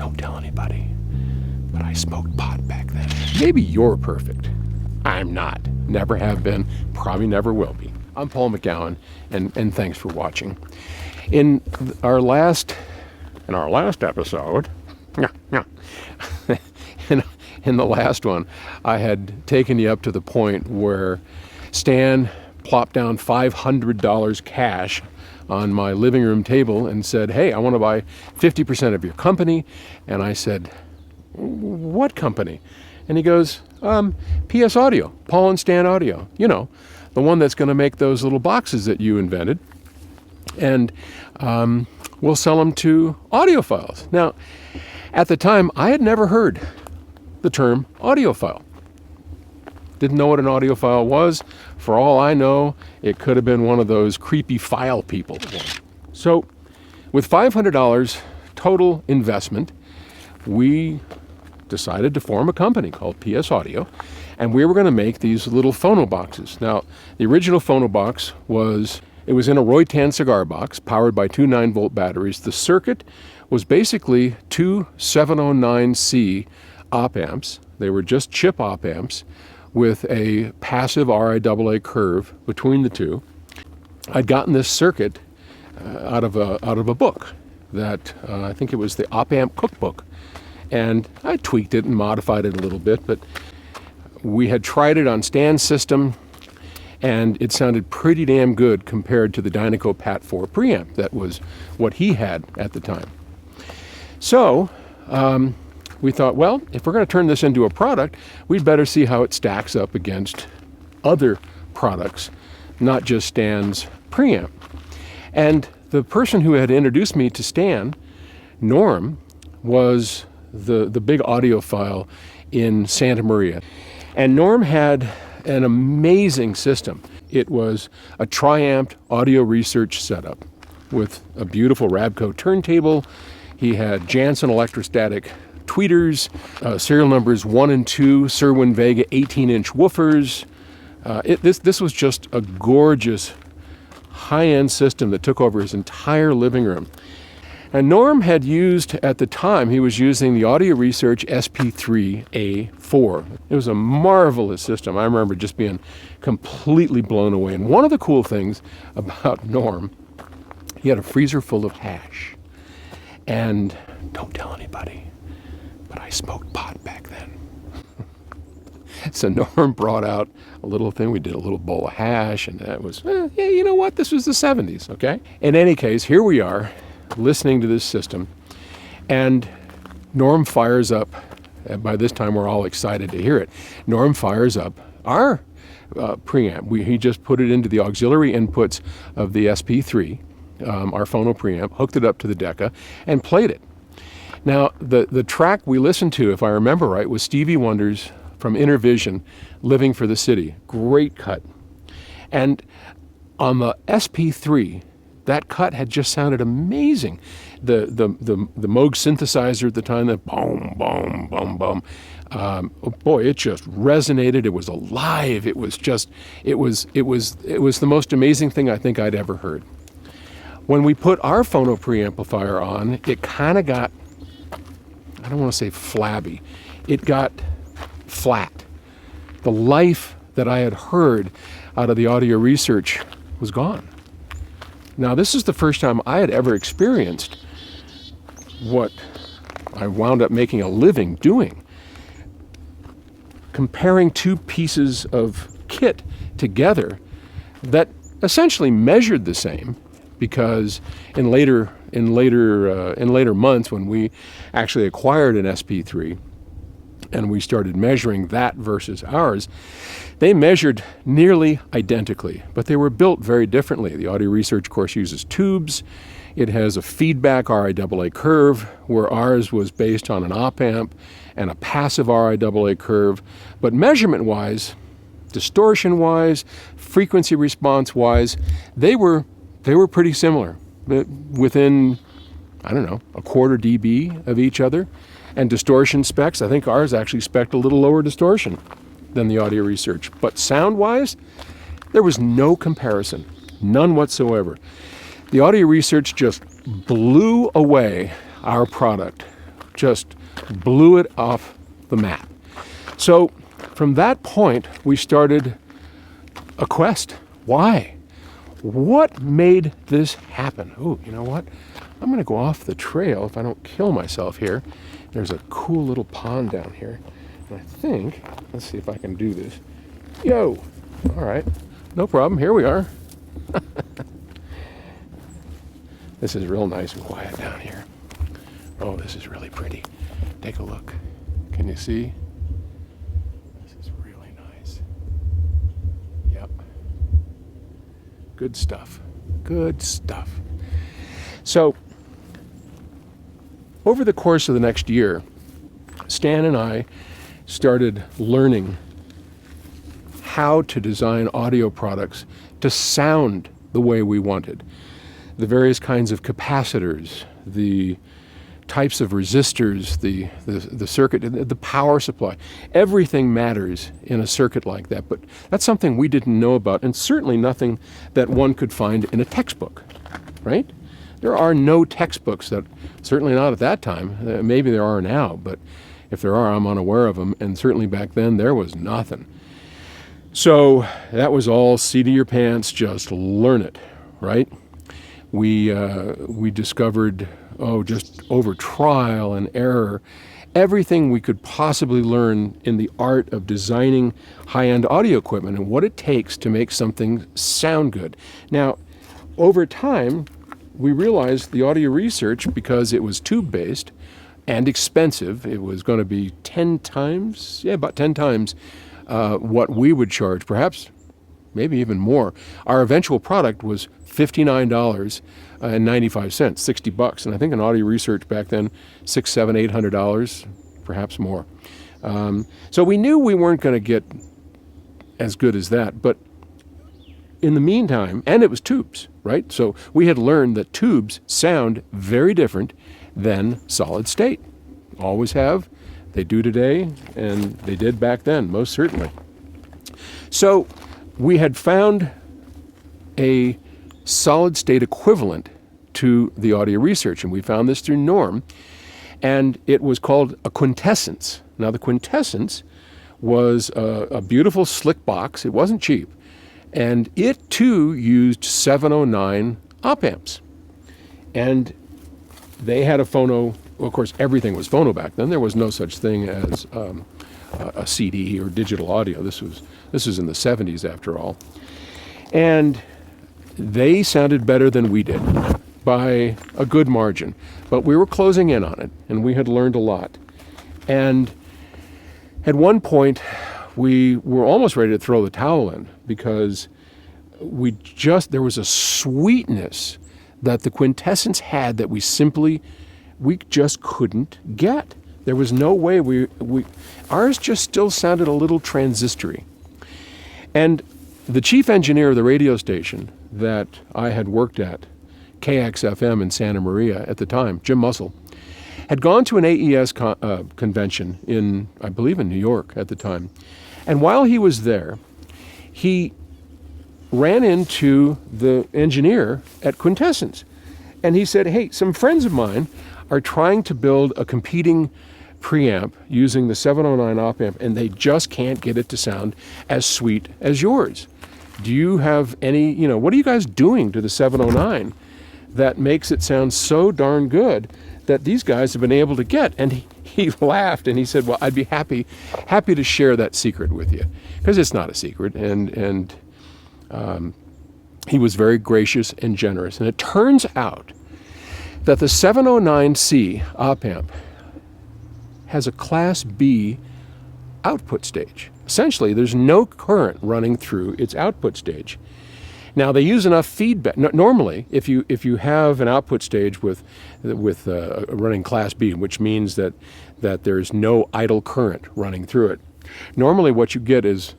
Don't tell anybody, but I smoked pot back then. Maybe you're perfect. I'm not. Never have been, probably never will be. I'm Paul McGowan, and thanks for watching. In our last episode, in the last one, I had taken you up to the point where Stan plopped down $500 cash on my living room table and said, hey, I want to buy 50% of your company. And I said, what company? And he goes, PS Audio, Paul and Stan Audio, you know, the one that's going to make those little boxes that you invented. And we'll sell them to audiophiles. Now, at the time, I had never heard the term audiophile. Didn't know what an audiophile was. For all I know, it could have been one of those creepy file people. So, with $500 total investment, we decided to form a company called PS Audio, and we were going to make these little phono boxes. Now, the original phono box was in a Roy-Tan cigar box powered by two 9-volt batteries. The circuit was basically two 709C op amps. They were just chip op amps with a passive RIAA curve between the two. I'd gotten this circuit out of a book that I think it was the Op Amp Cookbook, and I tweaked it and modified it a little bit, but we had tried it on Stan's system, and it sounded pretty damn good compared to the Dynaco Pat 4 preamp. That was what he had at the time. So we thought, well, if we're going to turn this into a product, we'd better see how it stacks up against other products, not just Stan's preamp. And the person who had introduced me to Stan, Norm, was the big audiophile in Santa Maria. And Norm had an amazing system. It was a tri-amped audio research setup with a beautiful Rabco turntable. He had Jansen electrostatic tweeters, serial numbers 1 and 2, Serwin Vega 18-inch woofers. This was just a gorgeous high-end system that took over his entire living room. And Norm had used, at the time, he was using the Audio Research SP3A4. It was a marvelous system. I remember just being completely blown away. And one of the cool things about Norm, he had a freezer full of hash. And don't tell anybody, but I smoked pot back then. So Norm brought out a little thing. We did a little bowl of hash, and that was, yeah, you know what? This was the 70s, okay? In any case, here we are, listening to this system, and Norm fires up, and by this time we're all excited to hear it. Norm fires up our preamp. He just put it into the auxiliary inputs of the SP3, our phono preamp, hooked it up to the Decca, and played it. Now, the track we listened to, if I remember right, was Stevie Wonder's from Inner Vision, Living for the City. Great cut. And on the SP3, that cut had just sounded amazing. The Moog synthesizer at the time, that boom, boom, boom, boom. Boy, it just resonated. It was alive. It was the most amazing thing I think I'd ever heard. When we put our phono preamplifier on, it kind of got, I don't want to say flabby. It got flat. The life that I had heard out of the Audio Research was gone. Now, this is the first time I had ever experienced what I wound up making a living doing. Comparing two pieces of kit together that essentially measured the same, because in later months when we actually acquired an SP3 and we started measuring that versus ours, they measured nearly identically, but they were built very differently. The Audio Research, of course, uses tubes. It has a feedback RIAA curve, where ours was based on an op amp and a passive RIAA curve. But measurement-wise, distortion-wise, frequency response-wise, they were pretty similar, within, I don't know, a quarter dB of each other. And distortion specs, I think ours actually spec'd a little lower distortion than the Audio Research. But sound-wise, there was no comparison, none whatsoever. The Audio Research just blew away our product. just blew it off the map. So from that point, we started a quest. Why? What made this happen? Oh, you know what? I'm going to go off the trail if I don't kill myself here. There's a cool little pond down here. And I think, let's see if I can do this. Yo! All right. No problem. Here we are. This is real nice and quiet down here. Oh, this is really pretty. Take a look. Can you see? This is really nice. Yep. Good stuff. Good stuff. So, over the course of the next year, Stan and I started learning how to design audio products to sound the way we wanted. The various kinds of capacitors, the types of resistors, the circuit, the power supply. Everything matters in a circuit like that, but that's something we didn't know about, and certainly nothing that one could find in a textbook, right? There are no textbooks that, certainly not at that time, maybe there are now, but if there are, I'm unaware of them, and certainly back then there was nothing. So that was all seat of your pants, just learn it, right? We discovered, just over trial and error, everything we could possibly learn in the art of designing high-end audio equipment and what it takes to make something sound good. Now, over time, we realized the audio research, because it was tube-based and expensive, it was going to be about 10 times what we would charge, perhaps maybe even more. Our eventual product was $59.95, $60, and I think in audio research back then, $600, $700, $800, perhaps more. So we knew we weren't going to get as good as that, but in the meantime, and it was tubes, right? So we had learned that tubes sound very different than solid state. Always have, they do today, and they did back then, most certainly. So we had found a solid state equivalent to the audio research, and we found this through Norm, and it was called a Quintessence. Now the Quintessence was a beautiful slick box. It wasn't cheap. And it too used 709 op amps. And they had a phono, well, of course everything was phono back then. There was no such thing as a CD or digital audio. This was in the 70s after all. And they sounded better than we did by a good margin. But we were closing in on it, and we had learned a lot. And at one point, we were almost ready to throw the towel in, because there was a sweetness that the Quintessence had that we just couldn't get. There was no way ours just still sounded a little transistory. And the chief engineer of the radio station that I had worked at, KXFM in Santa Maria at the time, Jim Mussel, had gone to an AES convention in, I believe, in New York at the time. And while he was there, he ran into the engineer at Quintessence. And he said, hey, some friends of mine are trying to build a competing preamp using the 709 op amp, and they just can't get it to sound as sweet as yours. Do you have any, what are you guys doing to the 709 that makes it sound so darn good that these guys have been able to get? And he laughed and he said, well, I'd be happy to share that secret with you, because it's not a secret. And he was very gracious and generous. And it turns out that the 709C op amp has a Class B output stage. Essentially, there's no current running through its output stage. Now, they use enough feedback. Normally, if you have an output stage with running Class B, which means that there's no idle current running through it, normally what you get is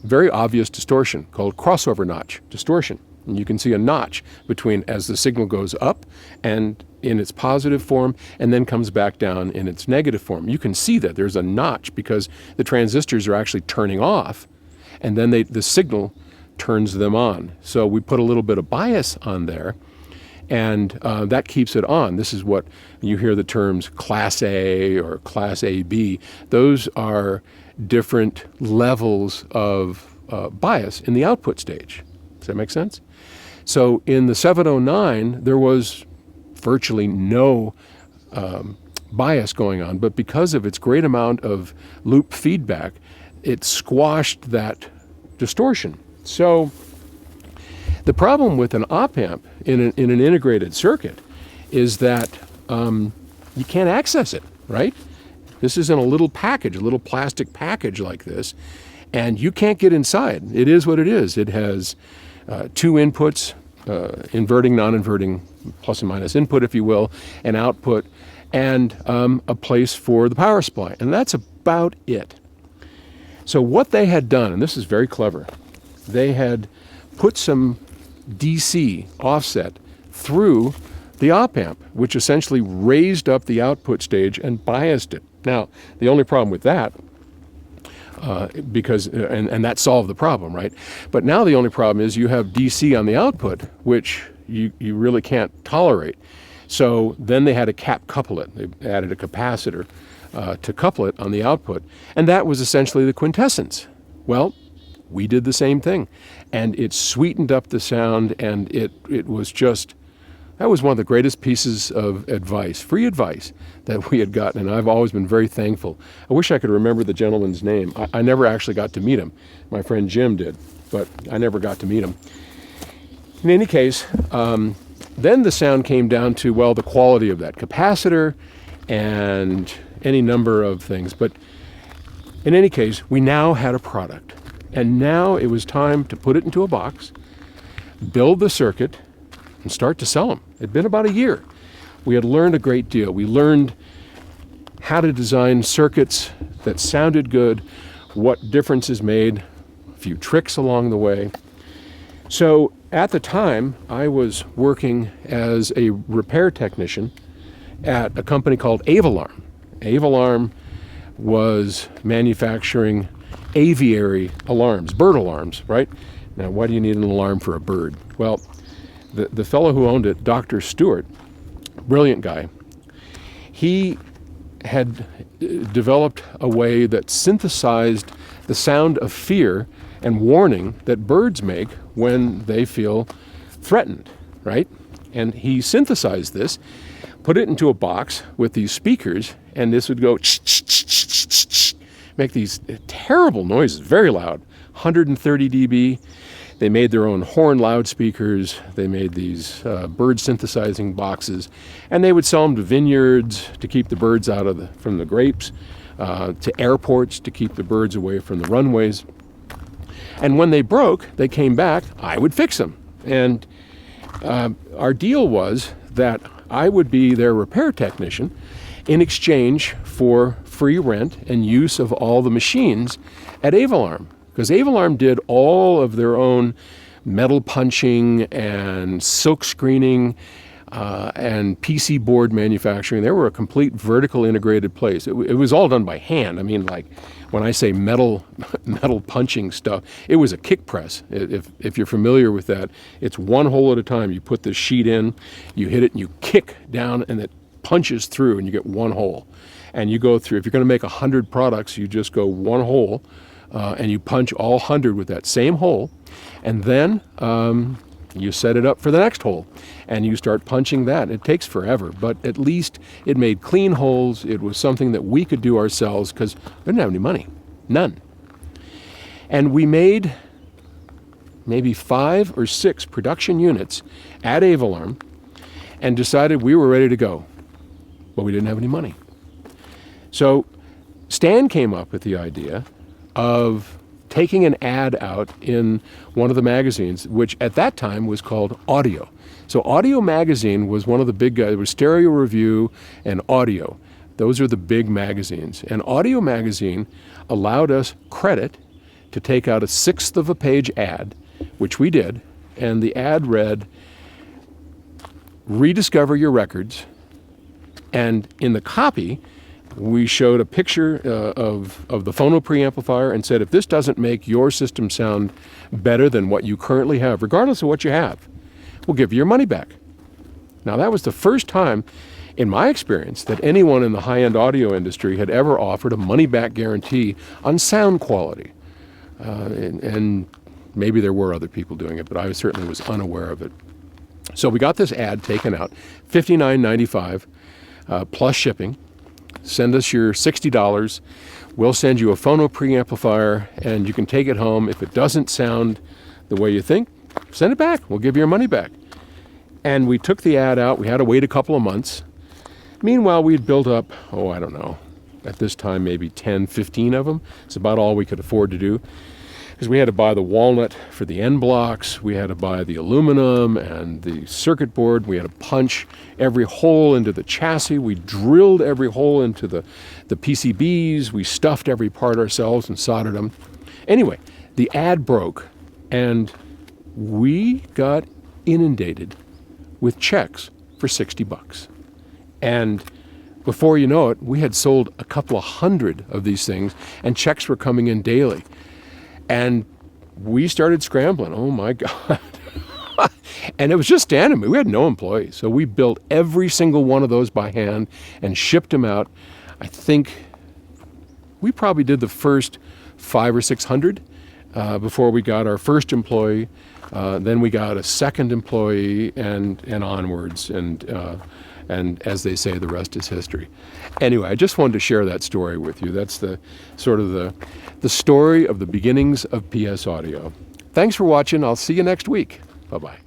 very obvious distortion called crossover notch distortion. And you can see a notch between as the signal goes up and in its positive form and then comes back down in its negative form. You can see that there's a notch because the transistors are actually turning off, and then the signal turns them on. So we put a little bit of bias on there, And that keeps it on. This is what you hear the terms Class A or Class AB. Those are different levels of bias in the output stage. Does that make sense? So in the 709, there was virtually no bias going on, but because of its great amount of loop feedback, it squashed that distortion. So the problem with an op-amp in an integrated circuit is that you can't access it, right? This is in a little package, a little plastic package like this, and you can't get inside. It is what it is. It has two inputs, inverting, non-inverting, plus and minus input, if you will, an output, and a place for the power supply. And that's about it. So what they had done, and this is very clever, they had put some DC offset through the op-amp, which essentially raised up the output stage and biased it. Now, the only problem with that, and that solved the problem, right? But now the only problem is you have DC on the output, which you really can't tolerate. So then they had to couple it. They added a capacitor to couple it on the output. And that was essentially the Quintessence. Well, we did the same thing. And it sweetened up the sound, and it was just, that was one of the greatest pieces of advice, free advice, that we had gotten, and I've always been very thankful. I wish I could remember the gentleman's name. I never actually got to meet him. My friend Jim did, but I never got to meet him. In any case, then the sound came down to, well, the quality of that capacitor and any number of things. But in any case, we now had a product. And now it was time to put it into a box, build the circuit, and start to sell them. It had been about a year. We had learned a great deal. We learned how to design circuits that sounded good, what differences made, a few tricks along the way. So at the time, I was working as a repair technician at a company called Avalarm. Avalarm was manufacturing aviary alarms, bird alarms, right? Now, why do you need an alarm for a bird? Well, the fellow who owned it, Dr. Stewart, brilliant guy, he had developed a way that synthesized the sound of fear and warning that birds make when they feel threatened, right? And he synthesized this, put it into a box with these speakers, and this would go make these terrible noises, very loud, 130 dB. They made their own horn loudspeakers. They made these bird synthesizing boxes, and they would sell them to vineyards to keep the birds out from the grapes, to airports to keep the birds away from the runways. And when they broke, they came back, I would fix them. And our deal was that I would be their repair technician in exchange for free rent and use of all the machines at Avalarm. Because Avalarm did all of their own metal punching and silk screening and PC board manufacturing. They were a complete vertical integrated place. It was all done by hand. I mean, like when I say metal punching stuff, it was a kick press. If you're familiar with that, it's one hole at a time. You put the sheet in, you hit it, and you kick down, and it punches through, and you get one hole. And you go through, if you're going to make 100 products, you just go one hole, and you punch all 100 with that same hole, and then you set it up for the next hole, and you start punching that. It takes forever, but at least it made clean holes. It was something that we could do ourselves because we didn't have any money, none. And we made maybe 5 or 6 production units at Avalarm and decided we were ready to go, but we didn't have any money. So Stan came up with the idea of taking an ad out in one of the magazines, which at that time was called Audio. So Audio Magazine was one of the big guys. It was Stereo Review and Audio. Those are the big magazines. And Audio Magazine allowed us credit to take out a 1/6 of a page ad, which we did. And the ad read, "Rediscover your records." And in the copy, we showed a picture of the Phono preamplifier and said, if this doesn't make your system sound better than what you currently have, regardless of what you have, we'll give you your money back. Now, that was the first time in my experience that anyone in the high-end audio industry had ever offered a money-back guarantee on sound quality. And maybe there were other people doing it, but I certainly was unaware of it. So we got this ad taken out, $59.95 plus shipping. Send us your $60. We'll send you a Phono preamplifier, and you can take it home. If it doesn't sound the way you think, send it back. We'll give you your money back. And we took the ad out. We had to wait a couple of months. Meanwhile, we'd built up, I don't know, at this time maybe 10, 15 of them. It's about all we could afford to do. Because we had to buy the walnut for the end blocks, we had to buy the aluminum and the circuit board, we had to punch every hole into the chassis, we drilled every hole into the PCBs, we stuffed every part ourselves and soldered them. Anyway, the ad broke, and we got inundated with checks for $60. And before you know it, we had sold a couple of hundred of these things, and checks were coming in daily. And we started scrambling. Oh my God. And it was just Stan and me. We had no employees. So we built every single one of those by hand and shipped them out. I think we probably did the first 500 or 600 before we got our first employee. Then we got a second employee and onwards. And as they say, the rest is history. Anyway, I just wanted to share that story with you. That's the sort of the story of the beginnings of PS Audio. Thanks for watching. I'll see you next week. Bye-bye.